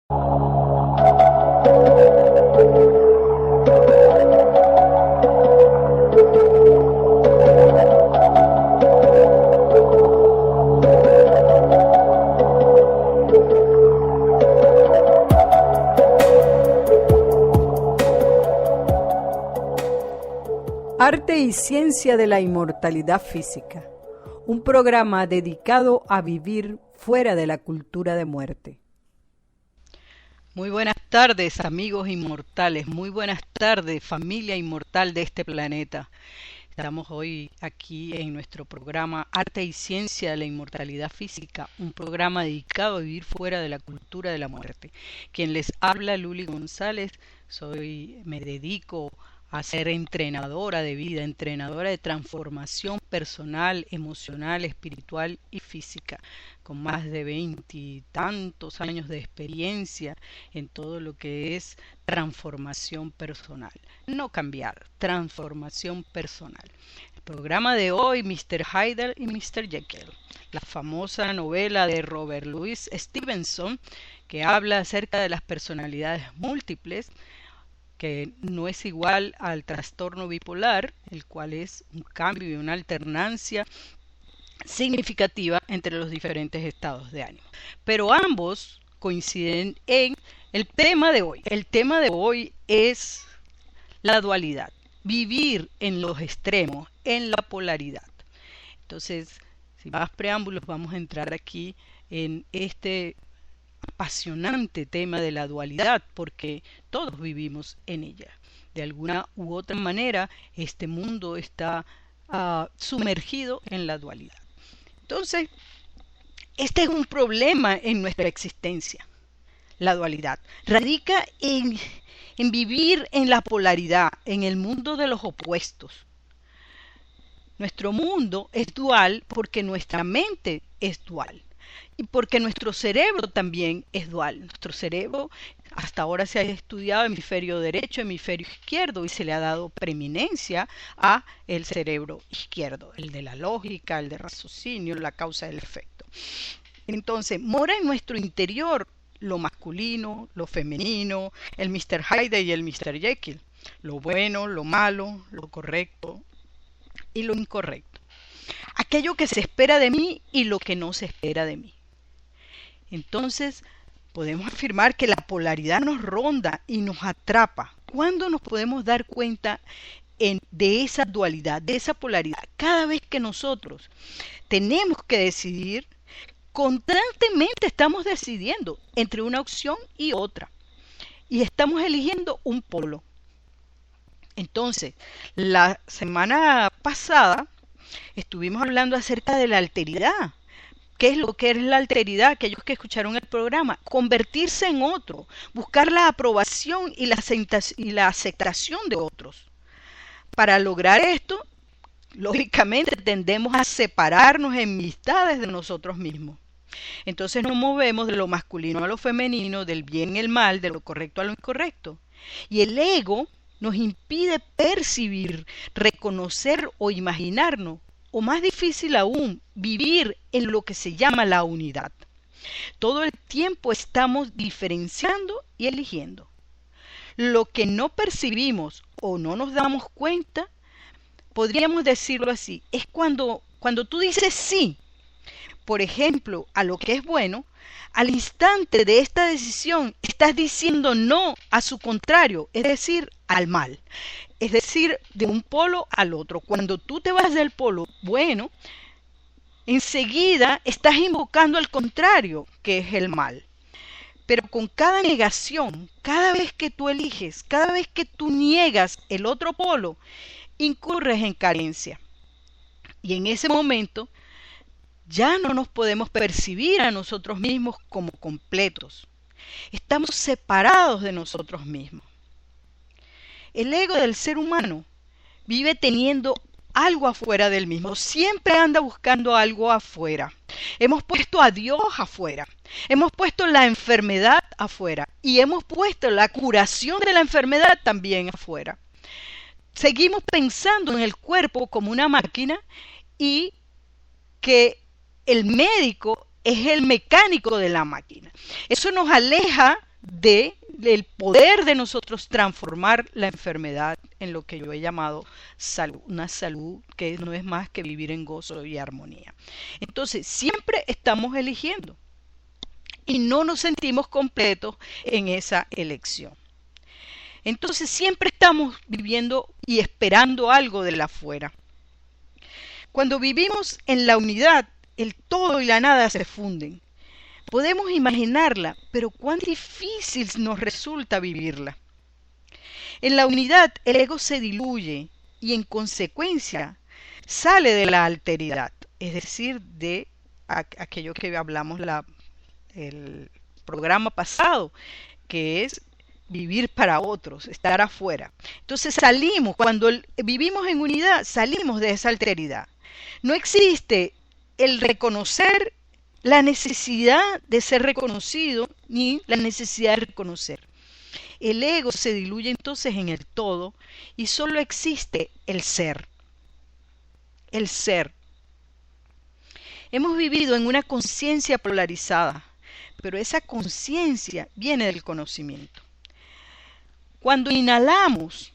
Arte y Ciencia de la Inmortalidad Física, un programa dedicado a vivir fuera de la cultura de muerte. Muy buenas tardes, amigos inmortales, muy buenas tardes, familia inmortal de este planeta. Estamos hoy aquí en nuestro programa Arte y Ciencia de la Inmortalidad Física, un programa dedicado a vivir fuera de la cultura de la muerte. Quien les habla, Luli González, me dedico a ser entrenadora de vida, entrenadora de transformación personal, emocional, espiritual y física, con más de 20 y tantos años de experiencia en todo lo que es transformación personal. No cambiar, transformación personal. El programa de hoy, Mr. Hyde y Mr. Jekyll, la famosa novela de Robert Louis Stevenson, que habla acerca de las personalidades múltiples, que no es igual al trastorno bipolar, el cual es un cambio y una alternancia significativa entre los diferentes estados de ánimo. Pero ambos coinciden en el tema de hoy. El tema de hoy es la dualidad, vivir en los extremos, en la polaridad. Entonces, sin más preámbulos, vamos a entrar aquí en este apasionante tema de la dualidad, porque todos vivimos en ella. De alguna u otra manera, este mundo está sumergido en la dualidad. Entonces, este es un problema en nuestra existencia. La dualidad radica en vivir en la polaridad, en el mundo de los opuestos. Nuestro mundo es dual porque nuestra mente es dual. Y porque nuestro cerebro también es dual. Nuestro cerebro hasta ahora se ha estudiado hemisferio derecho, hemisferio izquierdo, y se le ha dado preeminencia a el cerebro izquierdo, el de la lógica, el de raciocinio, la causa del efecto. Entonces, mora en nuestro interior lo masculino, lo femenino, el Mr. Hyde y el Mr. Jekyll, lo bueno, lo malo, lo correcto y lo incorrecto. Aquello que se espera de mí y lo que no se espera de mí. Entonces, podemos afirmar que la polaridad nos ronda y nos atrapa. ¿Cuándo nos podemos dar cuenta de esa dualidad, de esa polaridad? Cada vez que nosotros tenemos que decidir, constantemente estamos decidiendo entre una opción y otra. Y estamos eligiendo un polo. Entonces, la semana pasada estuvimos hablando acerca de la alteridad. ¿Qué es lo que es la alteridad? Aquellos que escucharon el programa, convertirse en otro, buscar la aprobación y la aceptación de otros. Para lograr esto, lógicamente tendemos a separarnos en amistades de nosotros mismos. Entonces nos movemos de lo masculino a lo femenino, del bien y el mal, de lo correcto a lo incorrecto. Y el ego nos impide percibir, reconocer o imaginarnos, o más difícil aún, vivir en lo que se llama la unidad. Todo el tiempo estamos diferenciando y eligiendo. Lo que no percibimos o no nos damos cuenta, podríamos decirlo así, es cuando tú dices sí, por ejemplo, a lo que es bueno, al instante de esta decisión estás diciendo no a su contrario, es decir, al mal. Es decir, de un polo al otro. Cuando tú te vas del polo bueno, enseguida estás invocando al contrario, que es el mal. Pero con cada negación, cada vez que tú eliges, cada vez que tú niegas el otro polo, incurres en carencia. Y en ese momento ya no nos podemos percibir a nosotros mismos como completos. Estamos separados de nosotros mismos. El ego del ser humano vive teniendo algo afuera del mismo. Siempre anda buscando algo afuera. Hemos puesto a Dios afuera. Hemos puesto la enfermedad afuera. Y hemos puesto la curación de la enfermedad también afuera. Seguimos pensando en el cuerpo como una máquina y que el médico es el mecánico de la máquina. Eso nos aleja del poder de nosotros transformar la enfermedad en lo que yo he llamado salud, una salud que no es más que vivir en gozo y armonía. Entonces, siempre estamos eligiendo y no nos sentimos completos en esa elección. Entonces, siempre estamos viviendo y esperando algo de la afuera. Cuando vivimos en la unidad, el todo y la nada se funden. Podemos imaginarla, pero cuán difícil nos resulta vivirla. En la unidad el ego se diluye y en consecuencia sale de la alteridad, es decir, de aquello que hablamos el programa pasado, que es vivir para otros, estar afuera. Entonces salimos, cuando vivimos en unidad, salimos de esa alteridad. No existe el reconocer la necesidad de ser reconocido ni la necesidad de reconocer. El ego se diluye entonces en el todo y solo existe el ser. El ser. Hemos vivido en una conciencia polarizada, pero esa conciencia viene del conocimiento. Cuando inhalamos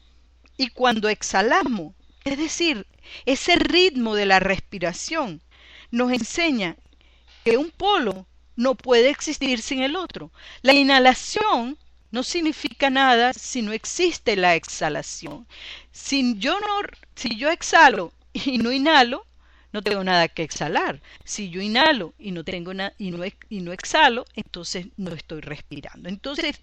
y cuando exhalamos, es decir, ese ritmo de la respiración nos enseña que un polo no puede existir sin el otro. La inhalación no significa nada si no existe la exhalación. Si yo exhalo y no inhalo, no tengo nada que exhalar. Si yo inhalo y no exhalo, entonces no estoy respirando. Entonces,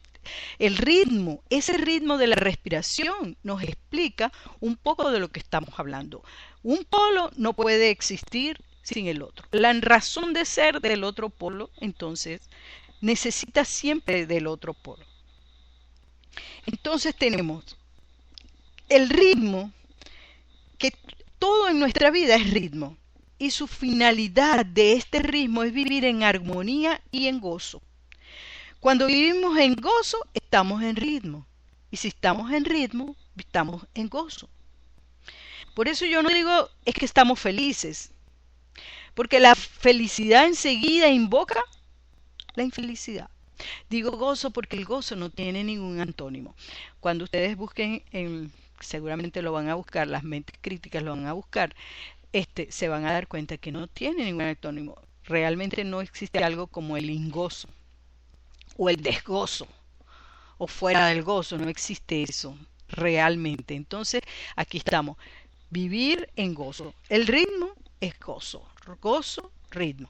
ese ritmo de la respiración nos explica un poco de lo que estamos hablando. Un polo no puede existir sin el otro. La razón de ser del otro polo, entonces, necesita siempre del otro polo. Entonces tenemos el ritmo, que todo en nuestra vida es ritmo, y su finalidad de este ritmo es vivir en armonía y en gozo. Cuando vivimos en gozo, estamos en ritmo, y si estamos en ritmo, estamos en gozo. Por eso yo no digo es que estamos felices, porque la felicidad enseguida invoca la infelicidad. Digo gozo porque el gozo no tiene ningún antónimo. Cuando ustedes busquen, seguramente lo van a buscar, las mentes críticas lo van a buscar, se van a dar cuenta que no tiene ningún antónimo. Realmente no existe algo como el ingozo o el desgozo o fuera del gozo, no existe eso realmente. Entonces aquí estamos, vivir en gozo. El ritmo es gozo, gozo, ritmo.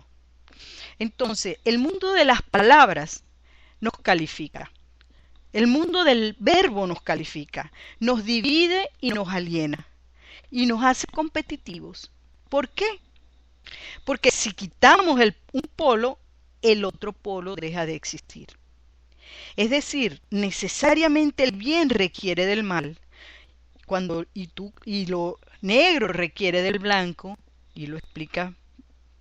Entonces, el mundo de las palabras nos califica. El mundo del verbo nos califica, nos divide y nos aliena y nos hace competitivos. ¿Por qué? Porque si quitamos un polo, el otro polo deja de existir. Es decir, necesariamente el bien requiere del mal, y lo negro requiere del blanco, y lo explica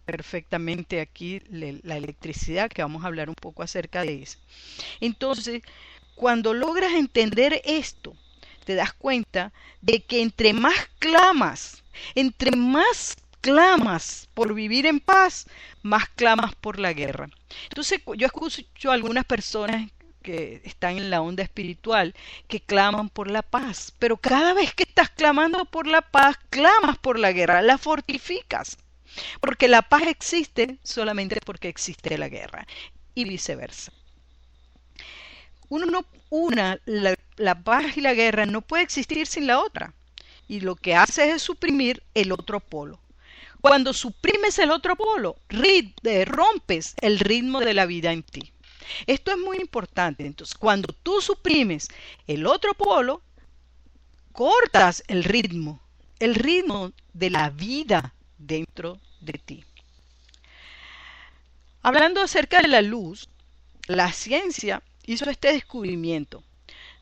perfectamente aquí la electricidad, que vamos a hablar un poco acerca de eso. Entonces, cuando logras entender esto, te das cuenta de que entre más clamas por vivir en paz, más clamas por la guerra. Entonces, yo escucho a algunas personas que están en la onda espiritual que claman por la paz, pero cada vez que estás clamando por la paz, clamas por la guerra, la fortificas. Porque la paz existe solamente porque existe la guerra y viceversa. La paz y la guerra no puede existir sin la otra. Y lo que hace es suprimir el otro polo. Cuando suprimes el otro polo, rompes el ritmo de la vida en ti. Esto es muy importante. Entonces, cuando tú suprimes el otro polo, cortas el ritmo de la vida dentro de ti. Hablando acerca de la luz, la ciencia hizo este descubrimiento.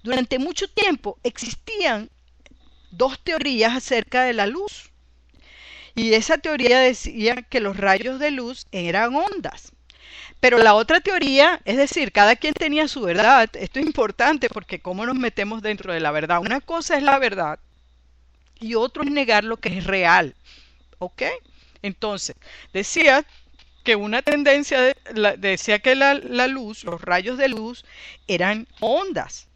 Durante mucho tiempo existían dos teorías acerca de la luz. Y esa teoría decía que los rayos de luz eran ondas. Pero la otra teoría, es decir, cada quien tenía su verdad. Esto es importante porque cómo nos metemos dentro de la verdad. Una cosa es la verdad y otro es negar lo que es real. ¿Ok? Entonces, decía que una tendencia decía que la luz, los rayos de luz, eran ondas.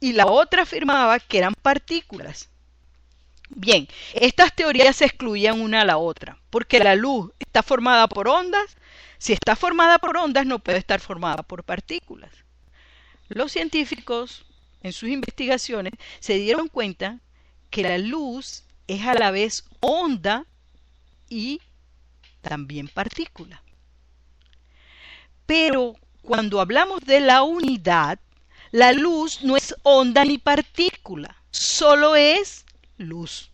Y la otra afirmaba que eran partículas. Bien, estas teorías se excluían una a la otra, porque la luz está formada por ondas. Si está formada por ondas, no puede estar formada por partículas. Los científicos, en sus investigaciones, se dieron cuenta que la luz es a la vez onda y también partícula. Pero cuando hablamos de la unidad, la luz no es onda ni partícula, solo es luz.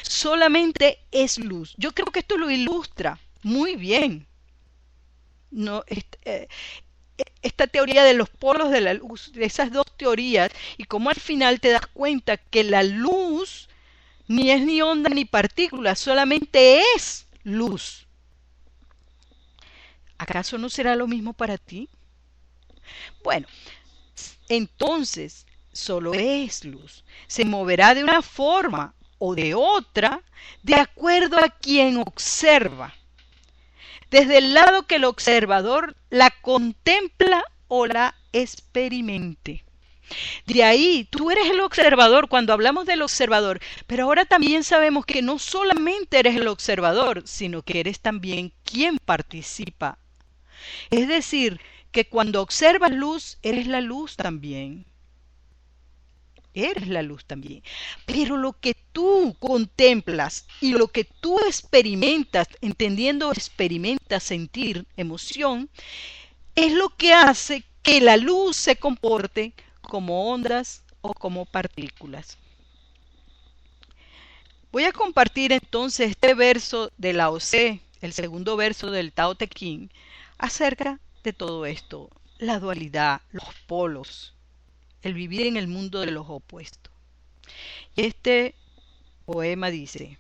Solamente es luz. Yo creo que esto lo ilustra muy bien. No, esta teoría de los polos de la luz, de esas dos teorías, y cómo al final te das cuenta que la luz ni es ni onda ni partícula, solamente es luz. ¿Acaso no será lo mismo para ti? Bueno, entonces solo es luz. Se moverá de una forma o de otra de acuerdo a quien observa. Desde el lado que el observador la contempla o la experimente. De ahí, tú eres el observador cuando hablamos del observador, pero ahora también sabemos que no solamente eres el observador, sino que eres también quien participa. Es decir, que cuando observas luz, eres la luz también. Eres la luz también. Pero lo que tú contemplas y lo que tú experimentas, entendiendo experimentas sentir, emoción, es lo que hace que la luz se comporte como ondas o como partículas. Voy a compartir entonces este verso de Lao Tse, el segundo verso del Tao Te Ching, acerca de todo esto, la dualidad, los polos, el vivir en el mundo de los opuestos. Este poema dice,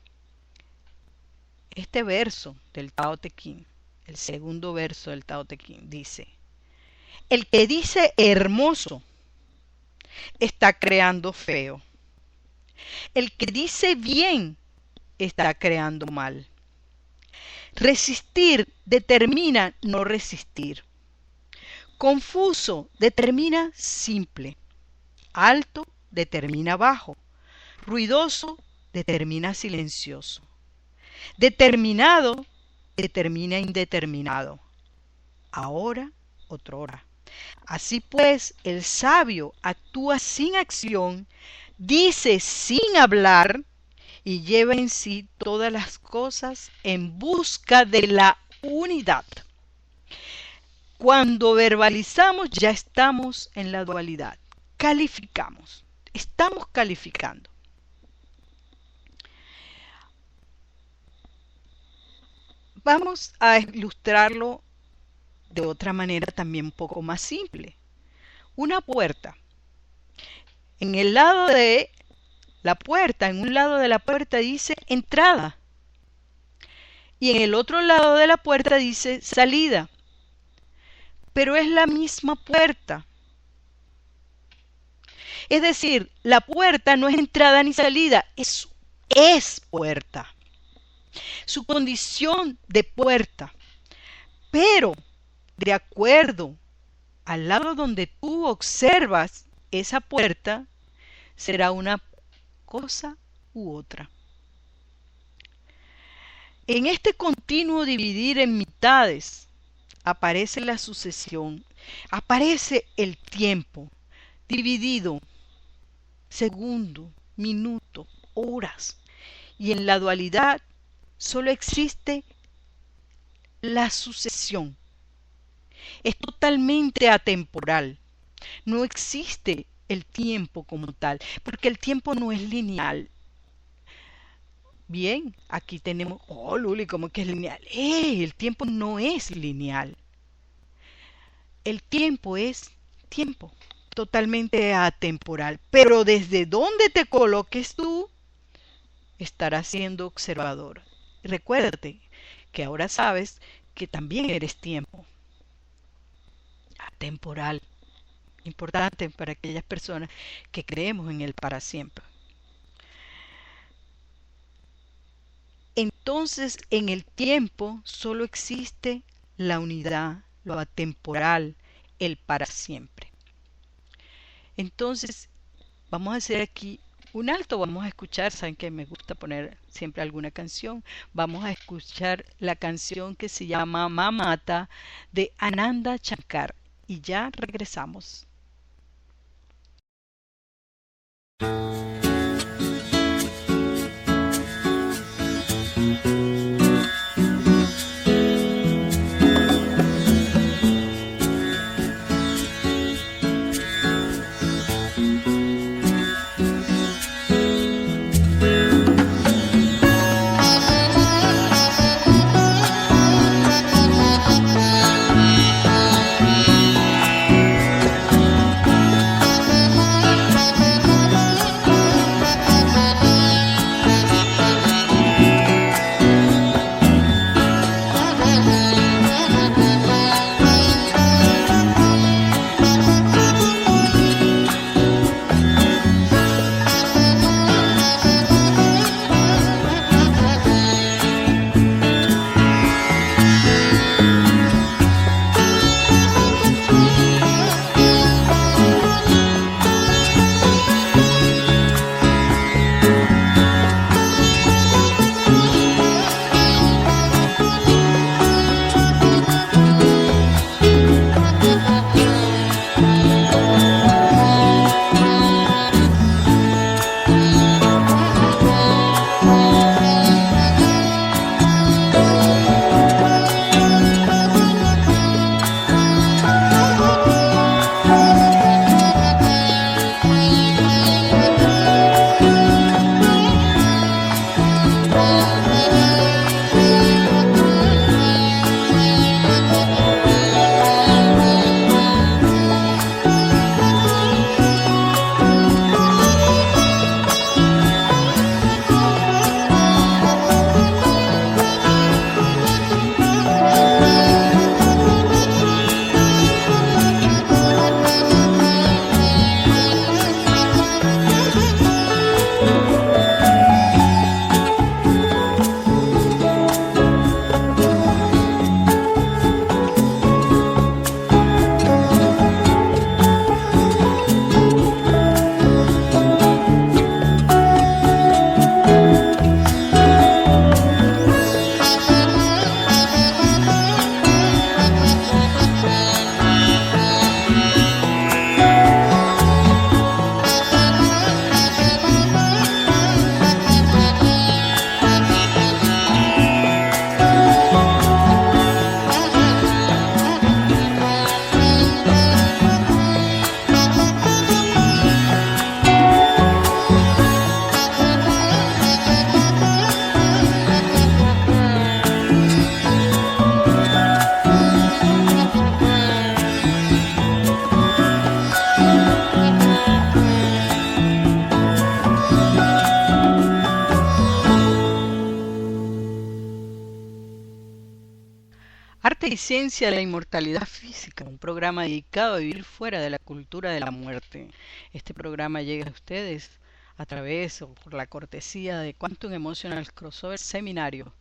este verso del Tao Te Ching, el segundo verso del Tao Te Ching, dice, el que dice hermoso está creando feo. El que dice bien está creando mal. Resistir determina no resistir. Confuso determina simple. Alto determina bajo. Ruidoso determina silencioso. Determinado determina indeterminado. Ahora, otrora. Así pues, el sabio actúa sin acción, dice sin hablar y lleva en sí todas las cosas en busca de la unidad. Cuando verbalizamos ya estamos en la dualidad. Calificamos. Estamos calificando. Vamos a ilustrarlo de otra manera también un poco más simple. Una puerta. En el lado de la puerta, en un lado de la puerta dice entrada. Y en el otro lado de la puerta dice salida. Pero es la misma puerta. Es decir, la puerta no es entrada ni salida, es puerta. Su condición de puerta. Pero, de acuerdo al lado donde tú observas esa puerta, será una cosa u otra. En este continuo dividir en mitades, aparece la sucesión, aparece el tiempo, dividido, segundo, minuto, horas. Y en la dualidad solo existe la sucesión. Es totalmente atemporal. No existe el tiempo como tal, porque el tiempo no es lineal. Bien, aquí tenemos, oh Luli, ¿cómo que es lineal? El tiempo no es lineal. El tiempo es tiempo, totalmente atemporal. Pero desde donde te coloques tú, estarás siendo observador. Recuérdate que ahora sabes que también eres tiempo. Atemporal. Importante para aquellas personas que creemos en el para siempre. entonces en el tiempo solo existe la unidad, lo atemporal, el para siempre. Entonces, vamos a hacer aquí un alto, vamos a escuchar, saben que me gusta poner siempre alguna canción, vamos a escuchar la canción que se llama Mamata de Ananda Shankar y ya regresamos. Arte y Ciencia de la Inmortalidad Física, un programa dedicado a vivir fuera de la cultura de la muerte. Este programa llega a ustedes a través o por la cortesía de Quantum Emotional Crossover Seminario.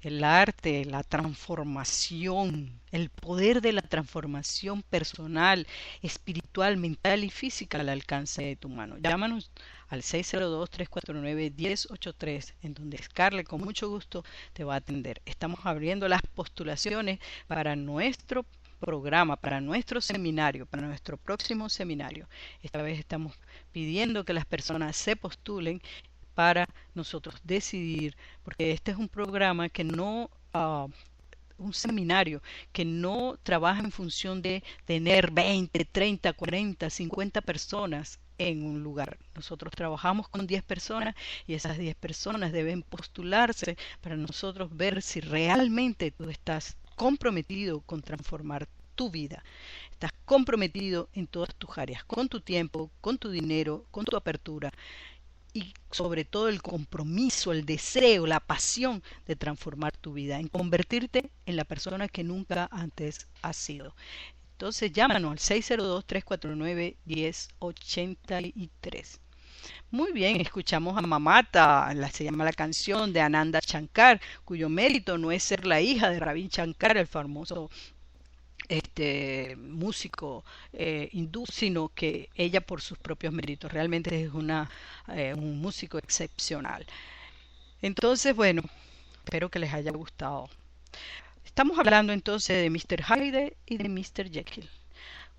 El arte, la transformación, el poder de la transformación personal, espiritual, mental y física al alcance de tu mano. Llámanos al 602-349-1083, en donde Scarlett con mucho gusto te va a atender. Estamos abriendo las postulaciones para nuestro programa, para nuestro seminario, para nuestro próximo seminario. Esta vez estamos pidiendo que las personas se postulen para nosotros decidir, porque este es un programa que no, un seminario que no trabaja en función de tener 20, 30, 40, 50 personas en un lugar. Nosotros trabajamos con 10 personas y esas 10 personas deben postularse para nosotros ver si realmente tú estás comprometido con transformar tu vida. Estás comprometido en todas tus áreas, con tu tiempo, con tu dinero, con tu apertura y sobre todo el compromiso, el deseo, la pasión de transformar tu vida, en convertirte en la persona que nunca antes has sido. Entonces llámanos al 602-349-1083. Muy bien, escuchamos a Mamata, se llama la canción de Ananda Shankar, cuyo mérito no es ser la hija de Ravi Shankar, el famoso músico hindú, sino que ella por sus propios méritos realmente es un músico excepcional. Entonces, bueno, espero que les haya gustado. Estamos hablando entonces de Mr. Hyde y de Mr. Jekyll.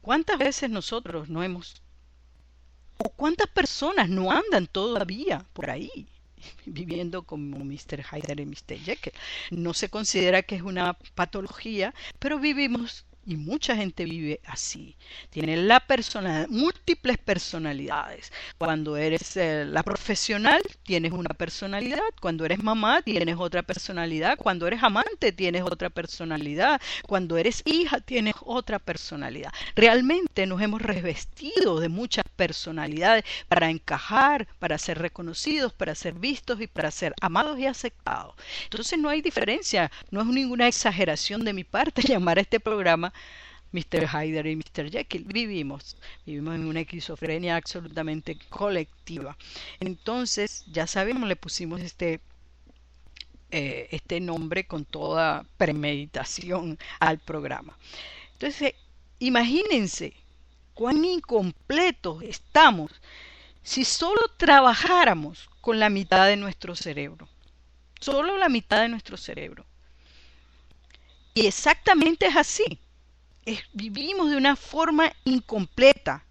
¿Cuántas veces nosotros no hemos, o cuántas personas no andan todavía por ahí viviendo como Mr. Hyde y Mr. Jekyll? No se considera que es una patología, pero vivimos y mucha gente vive así. Tiene la personalidad, múltiples personalidades. Cuando eres la profesional, tienes una personalidad. Cuando eres mamá, tienes otra personalidad. Cuando eres amante, tienes otra personalidad. Cuando eres hija, tienes otra personalidad. Realmente nos hemos revestido de muchas personalidades para encajar, para ser reconocidos, para ser vistos y para ser amados y aceptados. Entonces no hay diferencia, no es ninguna exageración de mi parte llamar a este programa Mr. Hyde y Mr. Jekyll. Vivimos en una esquizofrenia absolutamente colectiva. Entonces, ya sabemos, le pusimos este nombre con toda premeditación al programa. Entonces, imagínense cuán incompletos estamos si solo trabajáramos con la mitad de nuestro cerebro. Solo la mitad de nuestro cerebro. Y exactamente es así. Vivimos de una forma incompleta.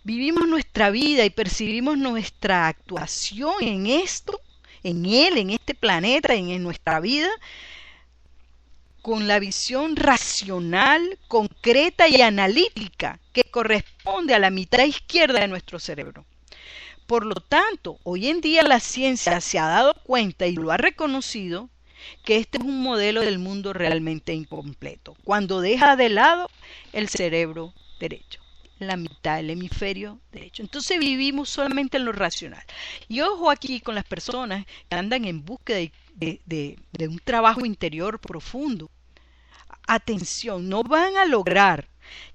Vivimos nuestra vida y percibimos nuestra actuación en esto, en él, en este planeta, en nuestra vida, con la visión racional, concreta y analítica que corresponde a la mitad izquierda de nuestro cerebro. Por lo tanto, hoy en día la ciencia se ha dado cuenta y lo ha reconocido que este es un modelo del mundo realmente incompleto, cuando deja de lado el cerebro derecho, la mitad del hemisferio derecho. Entonces vivimos solamente en lo racional. Y ojo aquí con las personas que andan en búsqueda de un trabajo interior profundo. Atención, no van a lograr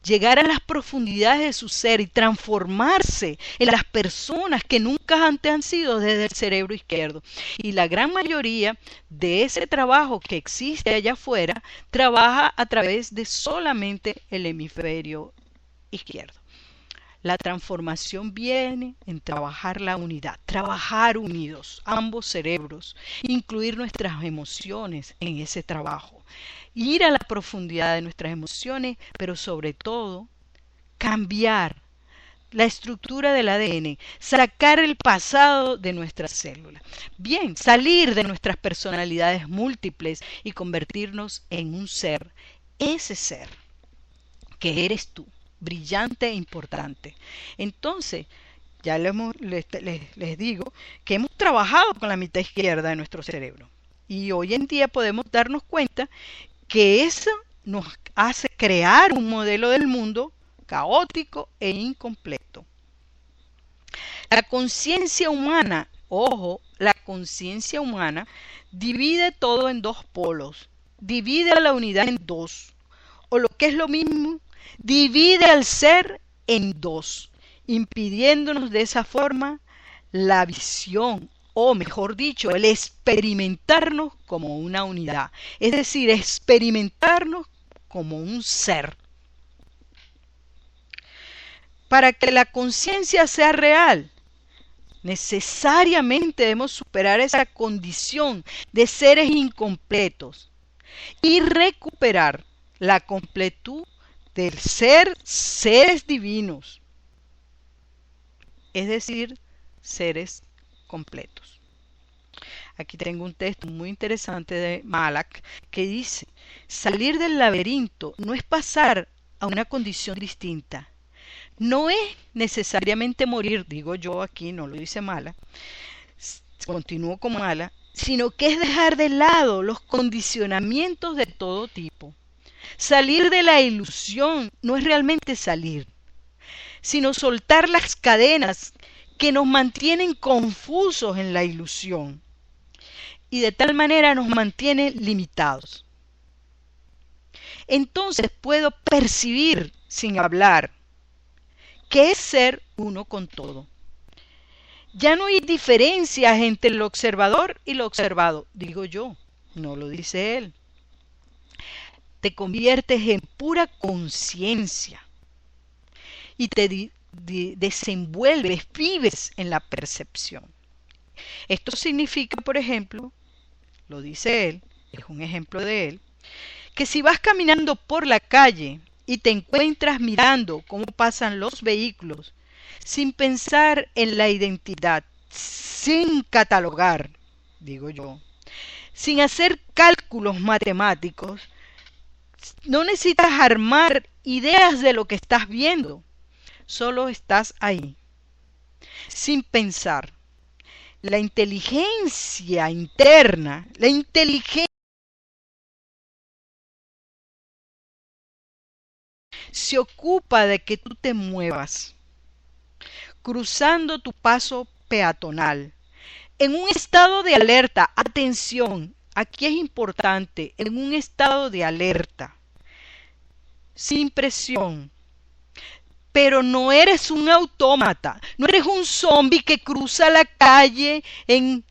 llegar a las profundidades de su ser y transformarse en las personas que nunca antes han sido desde el cerebro izquierdo. Y la gran mayoría de ese trabajo que existe allá afuera trabaja a través de solamente el hemisferio izquierdo. La transformación viene en trabajar la unidad, trabajar unidos, ambos cerebros, incluir nuestras emociones en ese trabajo, ir a la profundidad de nuestras emociones, pero sobre todo cambiar la estructura del ADN, sacar el pasado de nuestras células. Bien, salir de nuestras personalidades múltiples y convertirnos en un ser, ese ser que eres tú, brillante e importante. Entonces, ya les digo que hemos trabajado con la mitad izquierda de nuestro cerebro y hoy en día podemos darnos cuenta que eso nos hace crear un modelo del mundo caótico e incompleto. La conciencia humana, ojo, la conciencia humana divide todo en dos polos, divide a la unidad en dos, o lo que es lo mismo, divide al ser en dos, impidiéndonos de esa forma la visión, o mejor dicho, el experimentarnos como una unidad, es decir, experimentarnos como un ser. Para que la conciencia sea real, necesariamente debemos superar esa condición de seres incompletos y recuperar la completud del ser seres divinos, es decir, seres completos. Aquí tengo un texto muy interesante de Malak que dice: salir del laberinto no es pasar a una condición distinta, no es necesariamente morir, digo yo aquí, no lo dice Malak, continúo con Malak, sino que es dejar de lado los condicionamientos de todo tipo. Salir de la ilusión no es realmente salir, sino soltar las cadenas que nos mantienen confusos en la ilusión y de tal manera nos mantienen limitados. Entonces puedo percibir sin hablar qué es ser uno con todo. Ya no hay diferencias entre el observador y lo observado, digo yo, no lo dice él. Te conviertes en pura conciencia y te desenvuelves, vives en la percepción. Esto significa, por ejemplo, lo dice él, es un ejemplo de él, que si vas caminando por la calle y te encuentras mirando cómo pasan los vehículos, sin pensar en la identidad, sin catalogar, digo yo, sin hacer cálculos matemáticos, no necesitas armar ideas de lo que estás viendo, solo estás ahí, sin pensar. La inteligencia interna, la inteligencia se ocupa de que tú te muevas, cruzando tu paso peatonal, en un estado de alerta. Atención, aquí es importante, en un estado de alerta, sin presión. Pero no eres un autómata, no eres un zombie que cruza la calle en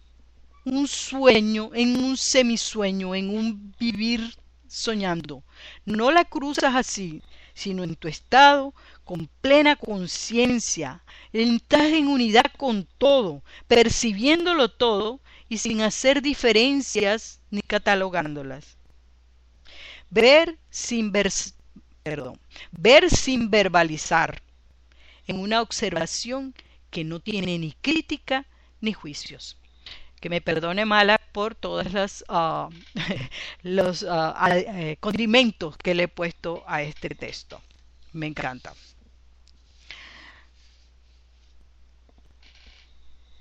un sueño, en un semisueño, en un vivir soñando. No la cruzas así, sino en tu estado con plena conciencia. Estás en unidad con todo, percibiéndolo todo y sin hacer diferencias ni catalogándolas. Ver sin ver, ver sin verbalizar, en una observación que no tiene ni crítica ni juicios. Que me perdone Mala por todos los condimentos que le he puesto a este texto. Me encanta.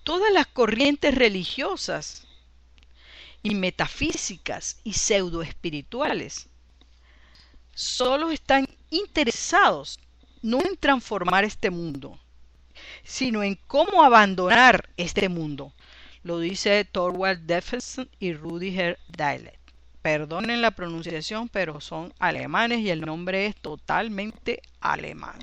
Todas las corrientes religiosas y metafísicas y pseudoespirituales solo están interesados no en transformar este mundo, sino en cómo abandonar este mundo. Lo dice Thorwald Stephenson y Rudiger Dahlett. Perdonen la pronunciación, pero son alemanes y el nombre es totalmente alemán.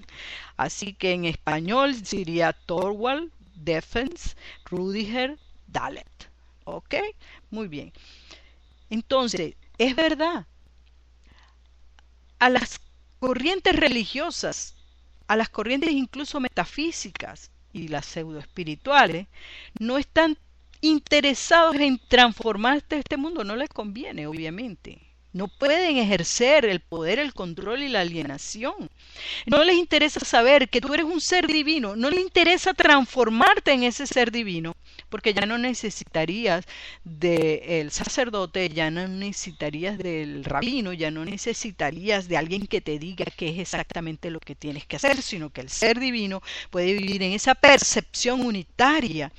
Así que en español sería Thorwald Stephenson, Rudiger Dahlett. ¿Ok? Muy bien. Entonces, es verdad. A las corrientes religiosas, a las corrientes incluso metafísicas y las pseudoespirituales, no están interesados en transformar este mundo, no les conviene, obviamente. No pueden ejercer el poder, el control y la alienación. No les interesa saber que tú eres un ser divino, no les interesa transformarte en ese ser divino, porque ya no necesitarías del sacerdote, ya no necesitarías del rabino, ya no necesitarías de alguien que te diga qué es exactamente lo que tienes que hacer, sino que el ser divino puede vivir en esa percepción unitaria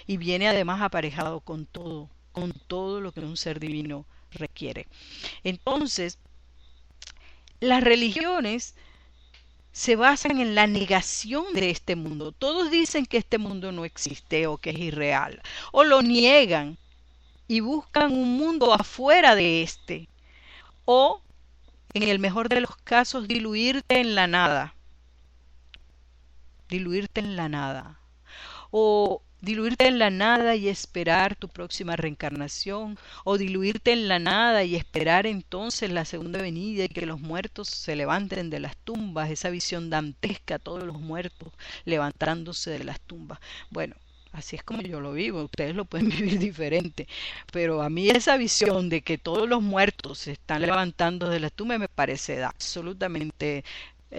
y viene además aparejado con todo lo que un ser divino requiere. Entonces, las religiones se basan en la negación de este mundo. Todos dicen que este mundo no existe o que es irreal, o lo niegan y buscan un mundo afuera de este, o en el mejor de los casos diluirte en la nada, o diluirte en la nada y esperar tu próxima reencarnación, o diluirte en la nada y esperar entonces la segunda venida y que los muertos se levanten de las tumbas, esa visión dantesca, todos los muertos levantándose de las tumbas. Bueno, así es como yo lo vivo, ustedes lo pueden vivir diferente, pero a mí esa visión de que todos los muertos se están levantando de las tumbas me parece absolutamente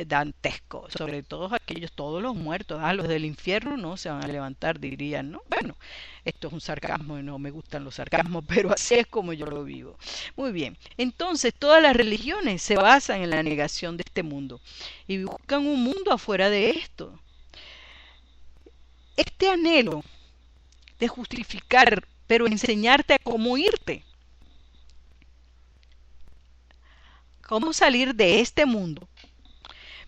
dantesco, sobre todo aquellos, todos los muertos, los del infierno no se van a levantar, dirían, ¿no? Bueno, esto es un sarcasmo y no me gustan los sarcasmos, pero así es como yo lo vivo. Muy bien, entonces todas las religiones se basan en la negación de este mundo y buscan un mundo afuera de esto. Este anhelo de justificar, pero enseñarte a cómo irte, cómo salir de este mundo,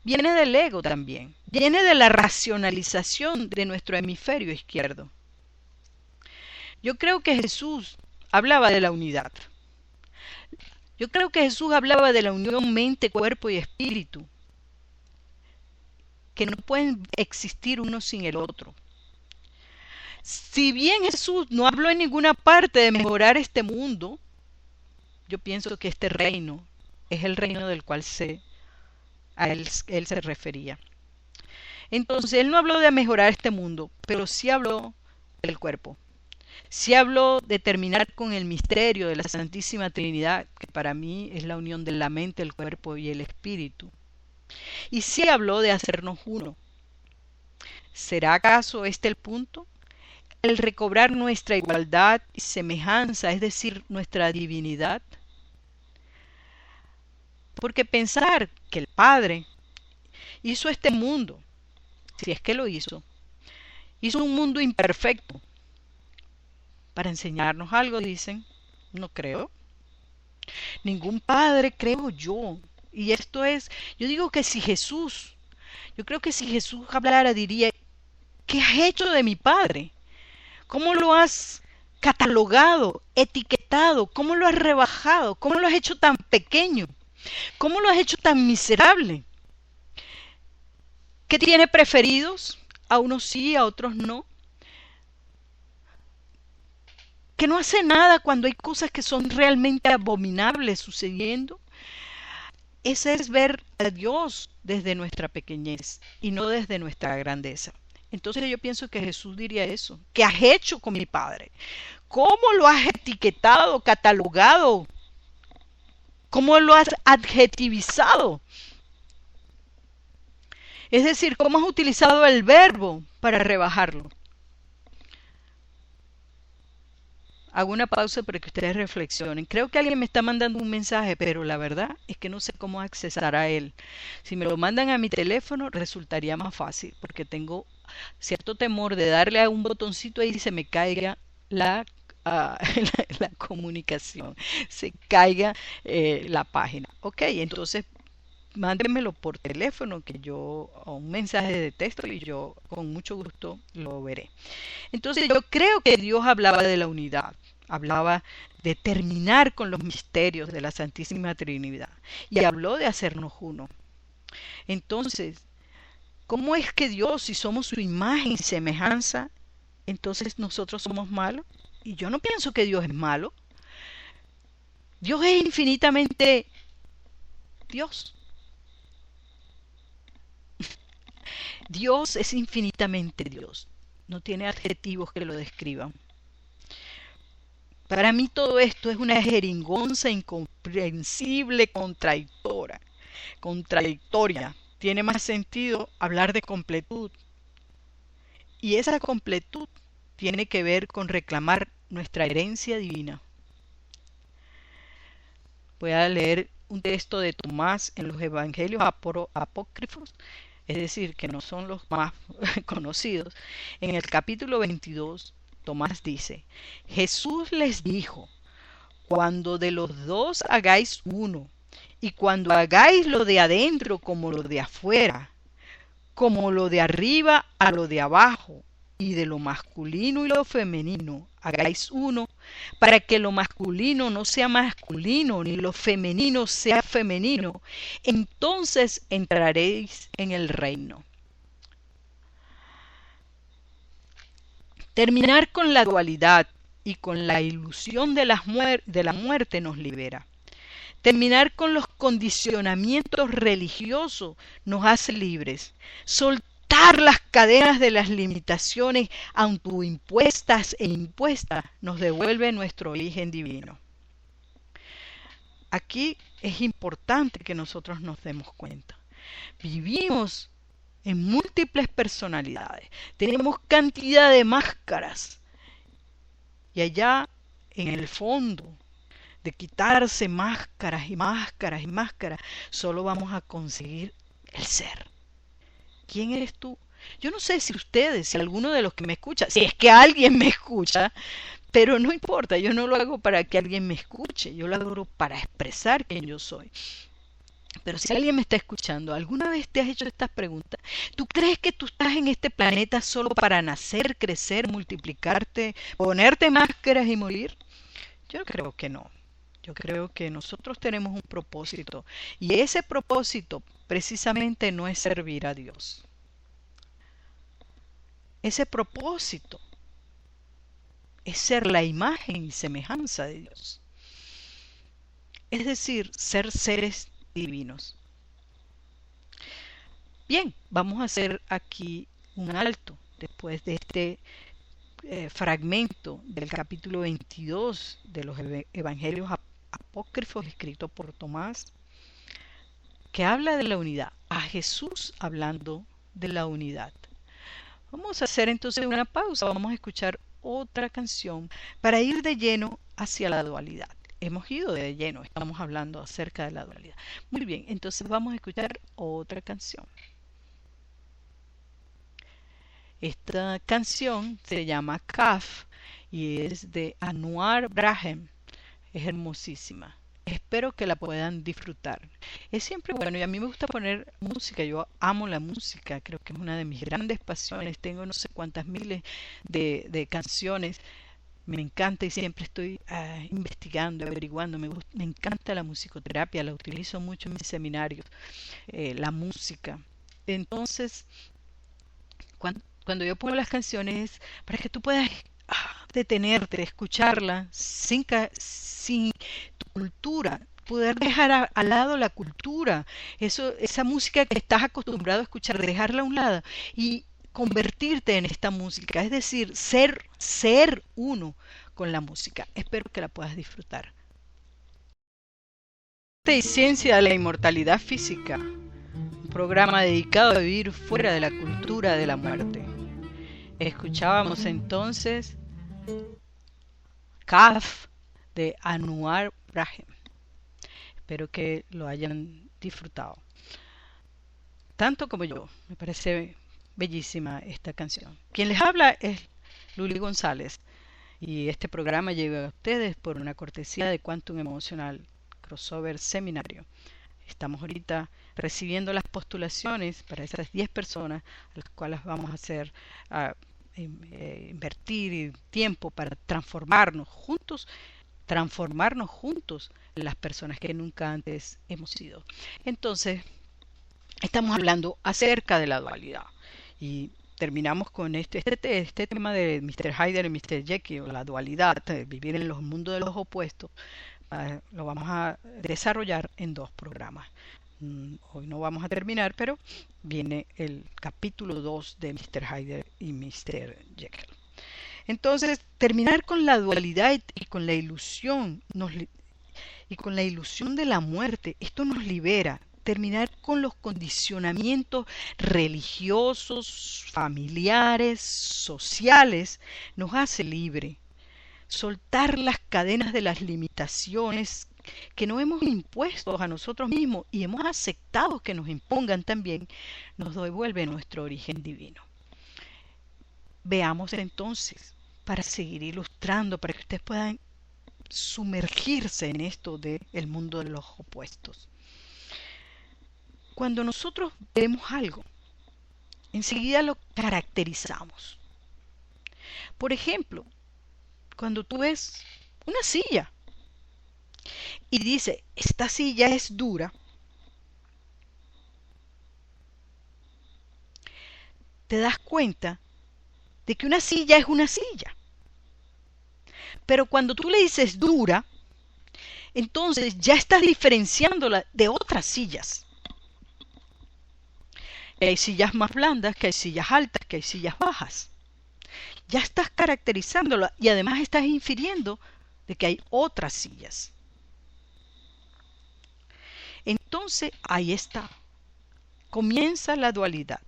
viene del ego también, viene de la racionalización de nuestro hemisferio izquierdo. Yo creo que Jesús hablaba de la unidad. Yo creo que Jesús hablaba de la unión mente, cuerpo y espíritu, que no pueden existir uno sin el otro. Si bien Jesús no habló en ninguna parte de mejorar este mundo, yo pienso que este reino es el reino del cual él se refería. Entonces, él no habló de mejorar este mundo, pero sí habló del cuerpo. Sí habló de terminar con el misterio de la Santísima Trinidad, que para mí es la unión de la mente, el cuerpo y el espíritu. Y sí habló de hacernos uno. ¿Será acaso este el punto? El recobrar nuestra igualdad y semejanza, es decir, nuestra divinidad. Porque pensar que el Padre hizo este mundo, si es que lo hizo un mundo imperfecto, para enseñarnos algo, dicen, no creo. Ningún padre creo yo. Y esto es, yo digo que yo creo que si Jesús hablara diría, ¿qué has hecho de mi Padre? ¿Cómo lo has catalogado, etiquetado? ¿Cómo lo has rebajado? ¿Cómo lo has hecho tan pequeño? ¿Cómo lo has hecho tan miserable? ¿Qué tiene preferidos? A unos sí, a otros no. Que no hace nada cuando hay cosas que son realmente abominables sucediendo. Ese es ver a Dios desde nuestra pequeñez y no desde nuestra grandeza. Entonces yo pienso que Jesús diría eso. ¿Qué has hecho con mi Padre? ¿Cómo lo has etiquetado, catalogado? ¿Cómo lo has adjetivizado? Es decir, ¿cómo has utilizado el verbo para rebajarlo? Hago una pausa para que ustedes reflexionen. Creo que alguien me está mandando un mensaje, pero la verdad es que no sé cómo accesar a él. Si me lo mandan a mi teléfono, resultaría más fácil, porque tengo cierto temor de darle a un botoncito ahí y se me caiga la comunicación, se caiga la página. Ok, entonces mándenmelo por teléfono, o un mensaje de texto y yo con mucho gusto lo veré. Entonces yo creo que Dios hablaba de la unidad, hablaba de terminar con los misterios de la Santísima Trinidad y habló de hacernos uno. Entonces, ¿cómo es que Dios, si somos su imagen y semejanza, entonces nosotros somos malos? Y yo no pienso que Dios es malo. Dios es infinitamente Dios. Dios es infinitamente Dios. No tiene adjetivos que lo describan. Para mí todo esto es una jerigonza incomprensible, contradictoria. Tiene más sentido hablar de completud. Y esa completud tiene que ver con reclamar nuestra herencia divina. Voy a leer un texto de Tomás en los Evangelios apócrifos, es decir, que no son los más conocidos. En el capítulo 22, Tomás dice, Jesús les dijo, cuando de los dos hagáis uno, y cuando hagáis lo de adentro como lo de afuera, como lo de arriba a lo de abajo, y de lo masculino y lo femenino hagáis uno, para que lo masculino no sea masculino, ni lo femenino sea femenino, entonces entraréis en el reino. Terminar con la dualidad y con la ilusión de la muerte nos libera. Terminar con los condicionamientos religiosos nos hace libres. Soltar las cadenas de las limitaciones autoimpuestas e impuestas nos devuelve nuestro origen divino. Aquí es importante que nosotros nos demos cuenta. Vivimos en múltiples personalidades. Tenemos cantidad de máscaras. Y allá en el fondo de quitarse máscaras y máscaras y máscaras, solo vamos a conseguir el ser. ¿Quién eres tú? Yo no sé si ustedes, si alguno de los que me escucha, si es que alguien me escucha, pero no importa, yo no lo hago para que alguien me escuche, yo lo hago para expresar quién yo soy. Pero si alguien me está escuchando, ¿alguna vez te has hecho estas preguntas? ¿Tú crees que tú estás en este planeta solo para nacer, crecer, multiplicarte, ponerte máscaras y morir? Yo creo que no. Yo creo que nosotros tenemos un propósito y ese propósito precisamente no es servir a Dios. Ese propósito es ser la imagen y semejanza de Dios. Es decir, ser seres divinos. Bien, vamos a hacer aquí un alto después de este fragmento del capítulo 22 de los Evangelios apócrifos escrito por Tomás, que habla de la unidad, a Jesús hablando de la unidad. Vamos a hacer entonces una pausa, vamos a escuchar otra canción para ir de lleno hacia la dualidad. Hemos ido de lleno, estamos hablando acerca de la dualidad. Muy bien, entonces vamos a escuchar otra canción. Esta canción se llama Kaf y es de Anwar Brahem. Es hermosísima. Espero que la puedan disfrutar. Es siempre bueno y a mí me gusta poner música. Yo amo la música. Creo que es una de mis grandes pasiones. Tengo no sé cuántas miles de canciones. Me encanta y siempre estoy investigando, averiguando. Me encanta la musicoterapia. La utilizo mucho en mis seminarios. La música. Entonces, cuando yo pongo las canciones para que tú puedas detenerte, escucharla sin tu cultura, poder dejar al lado la cultura, esa música que estás acostumbrado a escuchar, dejarla a un lado y convertirte en esta música, es decir, ser uno con la música. Espero que la puedas disfrutar. Arte y ciencia de la inmortalidad física, un programa dedicado a vivir fuera de la cultura de la muerte. Escuchábamos entonces Kaf de Anwar Brahem. Espero que lo hayan disfrutado tanto como yo. Me parece bellísima esta canción. Quien les habla es Luli González y este programa llega a ustedes por una cortesía de Quantum Emocional Crossover Seminario. Estamos ahorita recibiendo las postulaciones para esas 10 personas a las cuales vamos a hacer invertir tiempo para transformarnos juntos en las personas que nunca antes hemos sido. Entonces, estamos hablando acerca de la dualidad y terminamos con este tema de Mr. Hyde y Mr. Jekyll, la dualidad, vivir en los mundos de los opuestos. Lo vamos a desarrollar en 2 programas. Hoy no vamos a terminar, pero viene el capítulo 2 de Mr. Hyde y Mr. Jekyll. Entonces, terminar con la dualidad y con la ilusión de la muerte, esto nos libera. Terminar con los condicionamientos religiosos, familiares, sociales, nos hace libre. Soltar las cadenas de las limitaciones que no hemos impuesto a nosotros mismos y hemos aceptado que nos impongan también, nos devuelve nuestro origen divino. Veamos entonces, para seguir ilustrando, para que ustedes puedan sumergirse en esto del mundo de los opuestos. Cuando nosotros vemos algo, enseguida lo caracterizamos. Por ejemplo, cuando tú ves una silla y dice, esta silla es dura, te das cuenta de que una silla es una silla. Pero cuando tú le dices dura, entonces ya estás diferenciándola de otras sillas. Que hay sillas más blandas, que hay sillas altas, que hay sillas bajas. Ya estás caracterizándola y además estás infiriendo de que hay otras sillas. Entonces ahí está. Comienza la dualidad.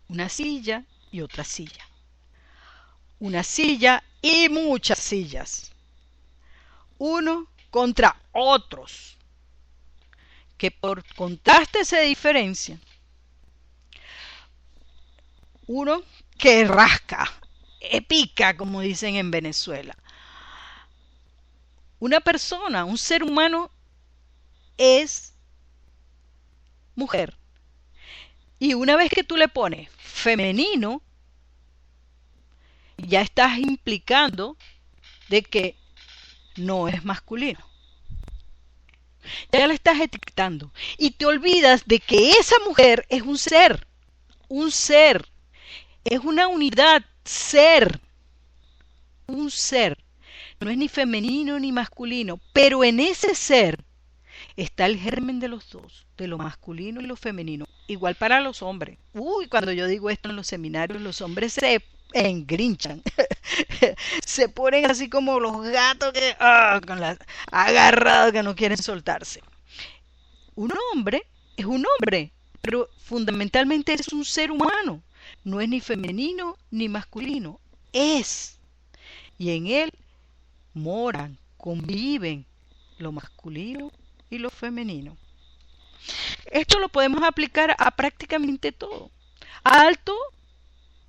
Una silla y otra silla. Una silla y muchas sillas. Uno contra otros, que por contraste se diferencian. Uno que rasca, pica, como dicen en Venezuela. Una persona, un ser humano, es mujer. Y una vez que tú le pones femenino, ya estás implicando de que no es masculino. Ya la estás etiquetando. Y te olvidas de que esa mujer es un ser. Es una unidad, ser. un ser. No es ni femenino ni masculino, pero en ese ser está el germen de los dos, de lo masculino y lo femenino. Igual para los hombres. Uy, cuando yo digo esto en los seminarios, los hombres se engrinchan. Se ponen así como los gatos que con las agarrados que no quieren soltarse. Un hombre es un hombre, pero fundamentalmente es un ser humano. No es ni femenino ni masculino. Es. Y en él moran, conviven lo masculino y lo femenino. Esto lo podemos aplicar a prácticamente todo. Alto,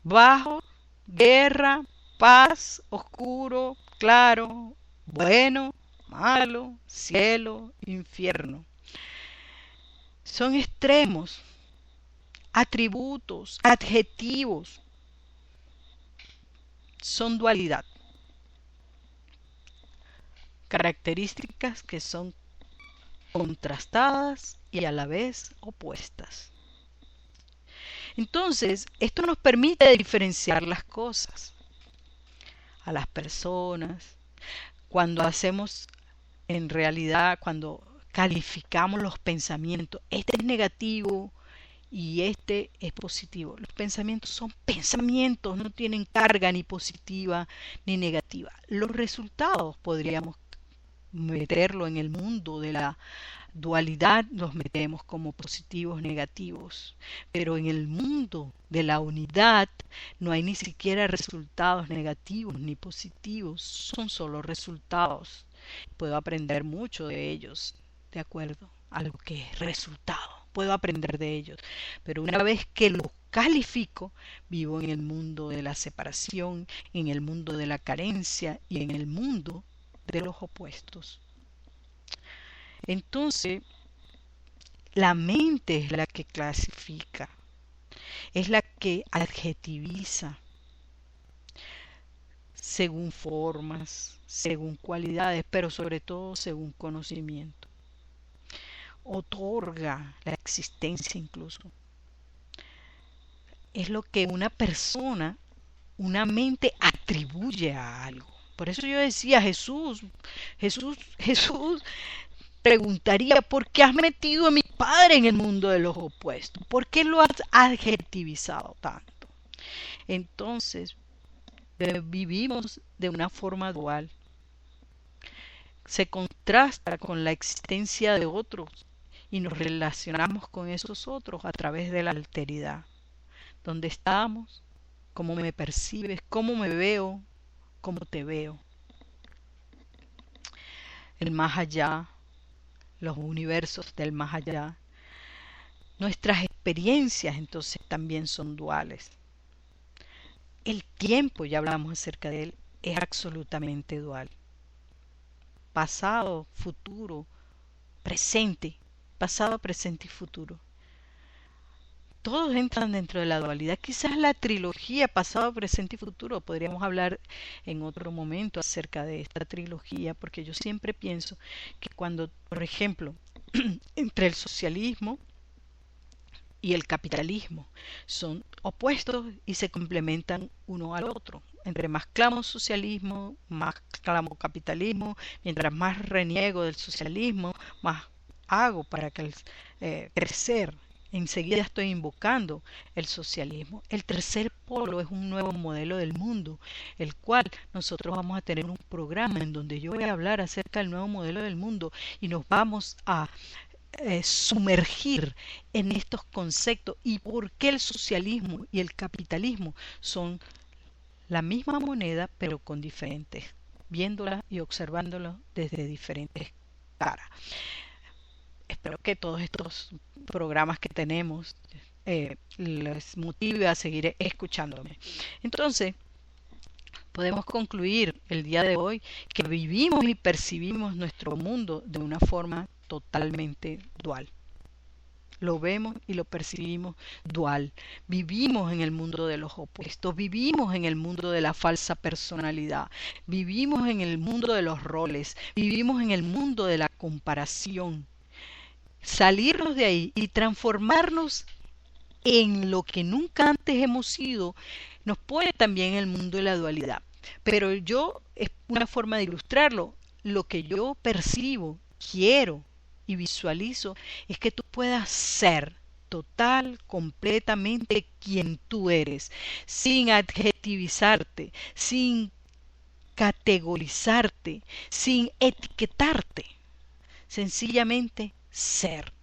bajo, guerra, paz, oscuro, claro, bueno, malo, cielo, infierno. Son extremos, atributos, adjetivos. Son dualidad. Características que son contrastadas y a la vez opuestas. Entonces, esto nos permite diferenciar las cosas a las personas. Cuando hacemos, en realidad, cuando calificamos los pensamientos, este es negativo y este es positivo. Los pensamientos son pensamientos, no tienen carga ni positiva ni negativa. Los resultados podríamos meterlo en el mundo de la dualidad, los metemos como positivos, negativos, pero en el mundo de la unidad no hay ni siquiera resultados negativos ni positivos, son solo resultados. Puedo aprender mucho de ellos, de acuerdo a lo que es resultado, puedo aprender de ellos, pero una vez que los califico, vivo en el mundo de la separación, en el mundo de la carencia y en el mundo de los opuestos. Entonces, la mente es la que clasifica, es la que adjetiviza según formas, según cualidades, pero sobre todo según conocimiento. Otorga la existencia incluso. Es lo que una persona, una mente atribuye a algo. Por eso yo decía, Jesús preguntaría, ¿por qué has metido a mi padre en el mundo de los opuestos? ¿Por qué lo has adjetivizado tanto? Entonces, vivimos de una forma dual. Se contrasta con la existencia de otros y nos relacionamos con esos otros a través de la alteridad. ¿Dónde estamos? ¿Cómo me percibes? ¿Cómo me veo? ¿Cómo te veo? El más allá, los universos del más allá. Nuestras experiencias entonces también son duales. El tiempo, ya hablamos acerca de él, es absolutamente dual. Pasado, futuro, presente, pasado, presente y futuro. Todos entran dentro de la dualidad. Quizás la trilogía pasado, presente y futuro, podríamos hablar en otro momento acerca de esta trilogía, porque yo siempre pienso que cuando, por ejemplo, entre el socialismo y el capitalismo son opuestos y se complementan uno al otro. Entre más clamo socialismo, más clamo capitalismo, mientras más reniego del socialismo, más hago para crecer. Enseguida estoy invocando el socialismo. El tercer polo es un nuevo modelo del mundo, el cual nosotros vamos a tener un programa en donde yo voy a hablar acerca del nuevo modelo del mundo y nos vamos a sumergir en estos conceptos y por qué el socialismo y el capitalismo son la misma moneda pero con diferentes, viéndola y observándola desde diferentes caras. Espero que todos estos programas que tenemos les motive a seguir escuchándome. Entonces, podemos concluir el día de hoy que vivimos y percibimos nuestro mundo de una forma totalmente dual. Lo vemos y lo percibimos dual. Vivimos en el mundo de los opuestos, vivimos en el mundo de la falsa personalidad, vivimos en el mundo de los roles, vivimos en el mundo de la comparación. Salirnos de ahí y transformarnos en lo que nunca antes hemos sido nos pone también en el mundo de la dualidad. Pero yo, es una forma de ilustrarlo, lo que yo percibo, quiero y visualizo es que tú puedas ser total, completamente quien tú eres, sin adjetivizarte, sin categorizarte, sin etiquetarte, sencillamente ser,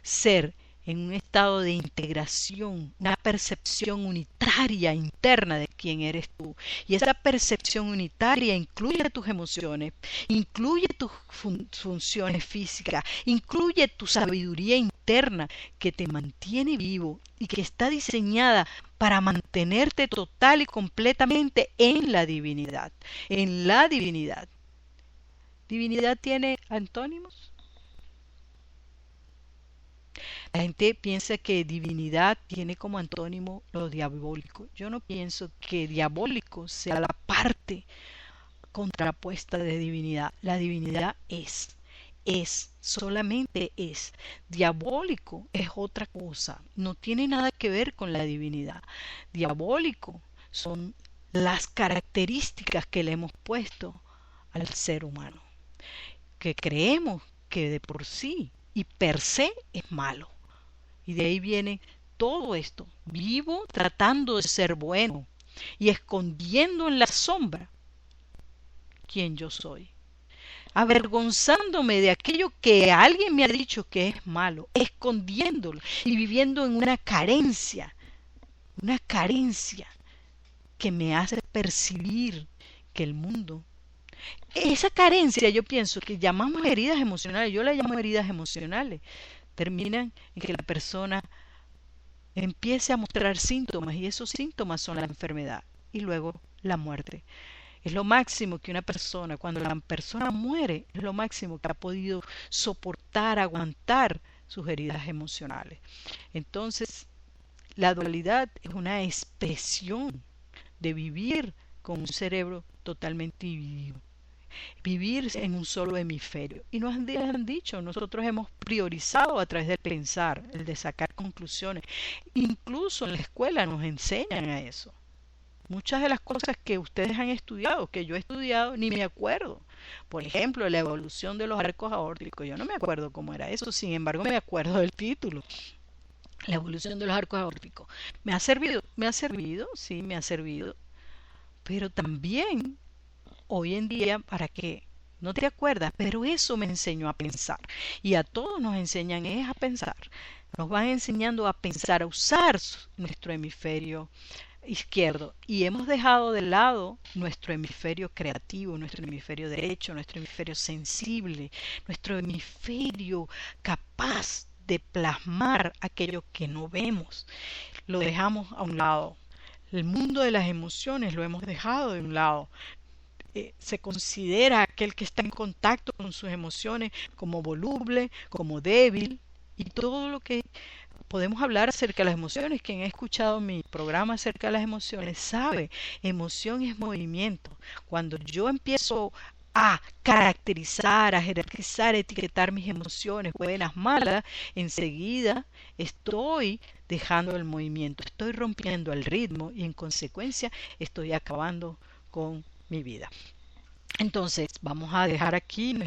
ser en un estado de integración, una percepción unitaria interna de quién eres tú. Y esa percepción unitaria incluye tus emociones, incluye tus funciones físicas, incluye tu sabiduría interna que te mantiene vivo y que está diseñada para mantenerte total y completamente en la divinidad. En la divinidad. ¿Divinidad tiene antónimos? La gente piensa que divinidad tiene como antónimo lo diabólico. Yo no pienso que diabólico sea la parte contrapuesta de divinidad. La divinidad es, solamente es. Diabólico es otra cosa, no tiene nada que ver con la divinidad. Diabólico son las características que le hemos puesto al ser humano, que creemos que de por sí y per se es malo. Y de ahí viene todo esto. Vivo tratando de ser bueno y escondiendo en la sombra quién yo soy. Avergonzándome de aquello que alguien me ha dicho que es malo, escondiéndolo y viviendo en una carencia que me hace percibir que el mundo, esa carencia yo pienso que llamamos heridas emocionales, yo la llamo heridas emocionales, terminan en que la persona empiece a mostrar síntomas y esos síntomas son la enfermedad y luego la muerte. Es lo máximo que una persona, cuando la persona muere, es lo máximo que ha podido soportar, aguantar sus heridas emocionales. Entonces, la dualidad es una expresión de vivir con un cerebro totalmente dividido. Vivir en un solo hemisferio. Y nos han dicho, nosotros hemos priorizado a través del pensar, el de sacar conclusiones. Incluso en la escuela nos enseñan a eso. Muchas de las cosas que ustedes han estudiado, que yo he estudiado, ni me acuerdo. Por ejemplo, la evolución de los arcos aórticos. Yo no me acuerdo cómo era eso, sin embargo me acuerdo del título. La evolución de los arcos aórticos. ¿Me ha servido? Sí, me ha servido. Pero también, hoy en día, ¿para qué? No te acuerdas, pero eso me enseñó a pensar. Y a todos nos enseñan es a pensar. Nos van enseñando a pensar, a usar nuestro hemisferio izquierdo y hemos dejado de lado nuestro hemisferio creativo, nuestro hemisferio derecho, nuestro hemisferio sensible, nuestro hemisferio capaz de plasmar aquello que no vemos. Lo dejamos a un lado. El mundo de las emociones lo hemos dejado de un lado. Se considera aquel que está en contacto con sus emociones como voluble, como débil y todo lo que podemos hablar acerca de las emociones. Quien ha escuchado mi programa acerca de las emociones sabe, emoción es movimiento. Cuando yo empiezo a caracterizar, a jerarquizar, a etiquetar mis emociones, buenas, malas, enseguida estoy dejando el movimiento, estoy rompiendo el ritmo y en consecuencia estoy acabando con mi vida. Entonces vamos a dejar aquí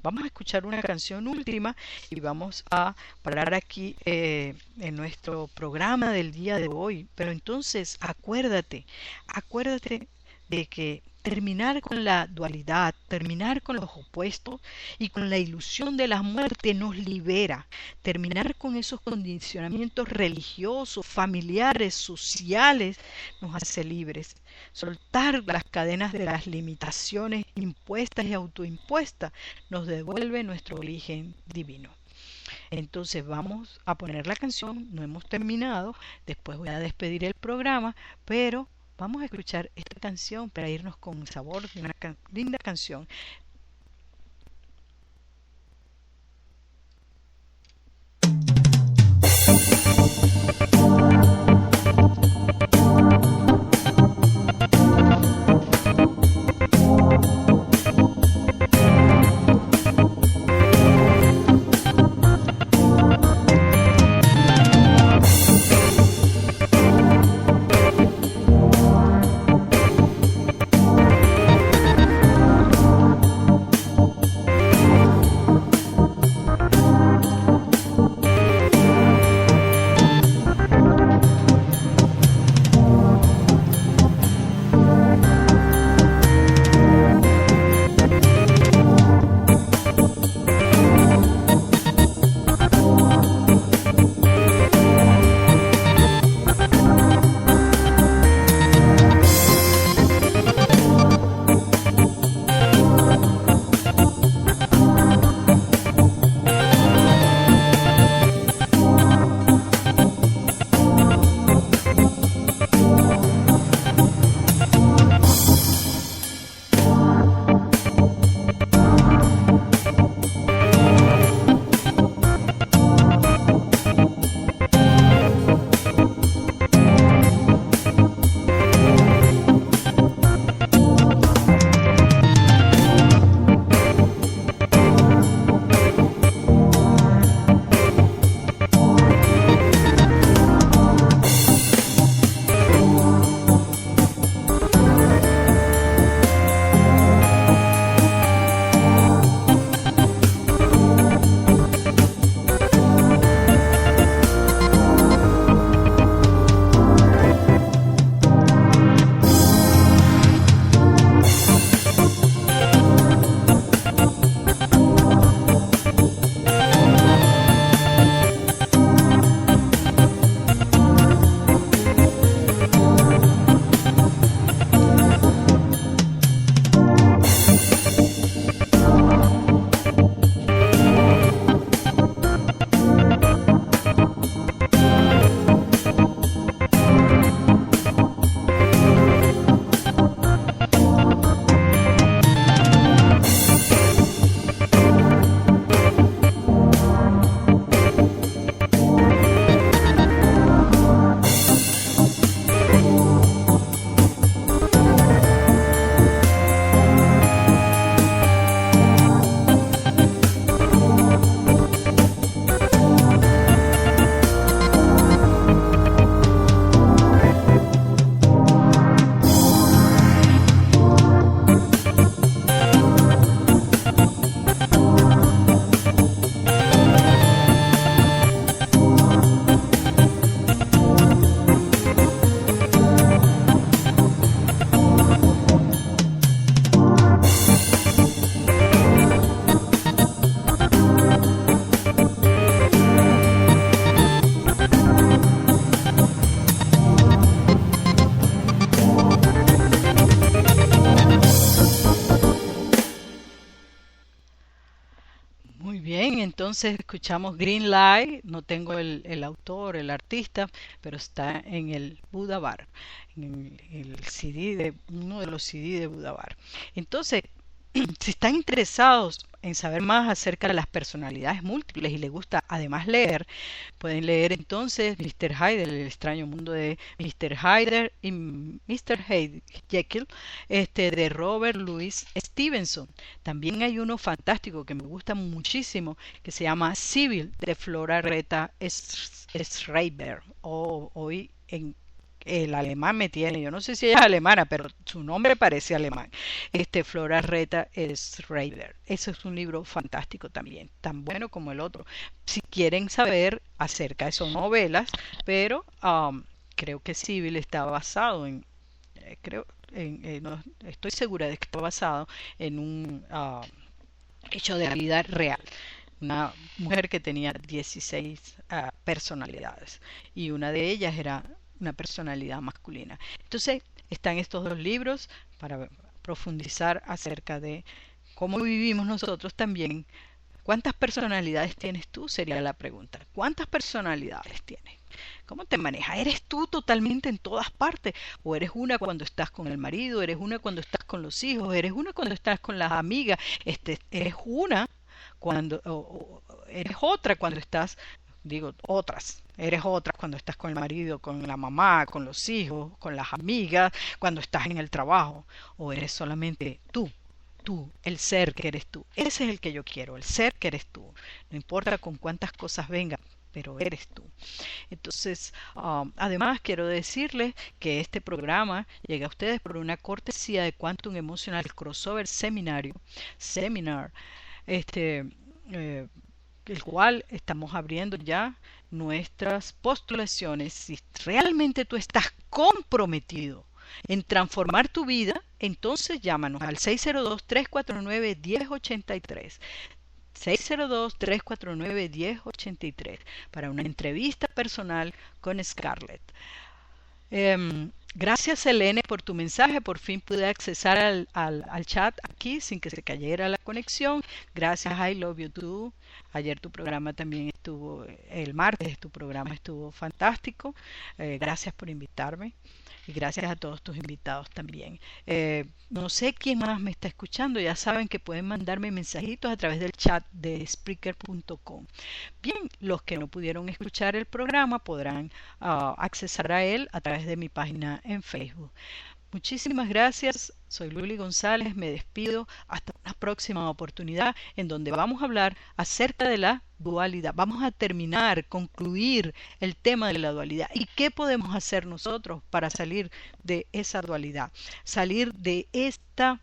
vamos a escuchar una canción última y vamos a parar aquí en nuestro programa del día de hoy. Pero entonces acuérdate de que terminar con la dualidad, terminar con los opuestos y con la ilusión de la muerte nos libera. Terminar con esos condicionamientos religiosos, familiares, sociales, nos hace libres. Soltar las cadenas de las limitaciones impuestas y autoimpuestas nos devuelve nuestro origen divino. Entonces vamos a poner la canción, no hemos terminado, después voy a despedir el programa, pero vamos a escuchar esta canción para irnos con el sabor de una linda canción. entonces escuchamos Green Light, no tengo el autor, el artista, pero está en el Buddha Bar, en el CD de uno de los CD de Buddha Bar. Entonces, si están interesados en saber más acerca de las personalidades múltiples y les gusta además leer, pueden leer entonces Mr. Hyde, el extraño mundo de Mr. Hyde y Mr. Jekyll, de Robert Louis Stevenson. También hay uno fantástico que me gusta muchísimo que se llama Civil de Flora Reta Schreiber, o hoy en el alemán me tiene, yo no sé si ella es alemana, pero su nombre parece alemán. Flora Reta Schreiber. Eso es un libro fantástico también, tan bueno como el otro. Si quieren saber acerca de son novelas, pero creo que Civil está basado en, no, estoy segura de que está basado en un hecho de la vida real. Una mujer que tenía 16 personalidades y una de ellas era una personalidad masculina. Entonces están estos dos libros para profundizar acerca de cómo vivimos nosotros también. ¿Cuántas personalidades tienes tú? Sería la pregunta. ¿Cuántas personalidades tienes? ¿Cómo te manejas? ¿Eres tú totalmente en todas partes? ¿O eres una cuando estás con el marido? ¿Eres una cuando estás con los hijos? ¿Eres una cuando estás con las amigas? ¿Eres una cuando o eres otra cuando estás, digo, otras? Eres otra cuando estás con el marido, con la mamá, con los hijos, con las amigas, cuando estás en el trabajo. ¿O eres solamente tú, el ser que eres tú? Ese es el que yo quiero, el ser que eres tú. No importa con cuántas cosas vengan, pero eres tú. Entonces, además quiero decirles que este programa llega a ustedes por una cortesía de Quantum Emotional Crossover Seminar, el cual estamos abriendo ya nuestras postulaciones. Si realmente tú estás comprometido en transformar tu vida, entonces llámanos al 602-349-1083. 602-349-1083 para una entrevista personal con Scarlett. Gracias, Selene, por tu mensaje. Por fin pude accesar al chat aquí sin que se cayera la conexión. Gracias, I Love You Too. Ayer tu programa también estuvo, el martes tu programa estuvo fantástico. Gracias por invitarme. Y gracias a todos tus invitados también. No sé quién más me está escuchando. Ya saben que pueden mandarme mensajitos a través del chat de Spreaker.com. Bien, los que no pudieron escuchar el programa podrán accesar a él a través de mi página en Facebook. Muchísimas gracias. Soy Luli González. Me despido hasta una próxima oportunidad en donde vamos a hablar acerca de la dualidad. Vamos a concluir el tema de la dualidad y qué podemos hacer nosotros para salir de esa dualidad, salir de esta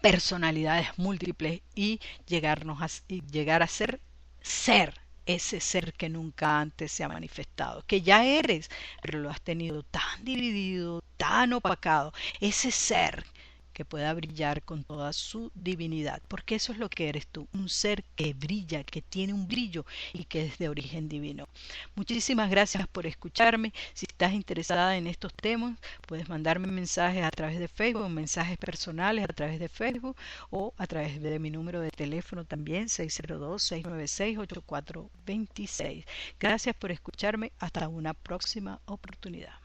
personalidades múltiples y llegar a ser ese ser que nunca antes se ha manifestado, que ya eres, pero lo has tenido tan dividido, tan opacado, ese ser que pueda brillar con toda su divinidad, porque eso es lo que eres tú, un ser que brilla, que tiene un brillo y que es de origen divino. Muchísimas gracias por escucharme. Si estás interesada en estos temas, puedes mandarme mensajes a través de Facebook, mensajes personales a través de Facebook o a través de mi número de teléfono también, 602-696-8426. Gracias por escucharme. Hasta una próxima oportunidad.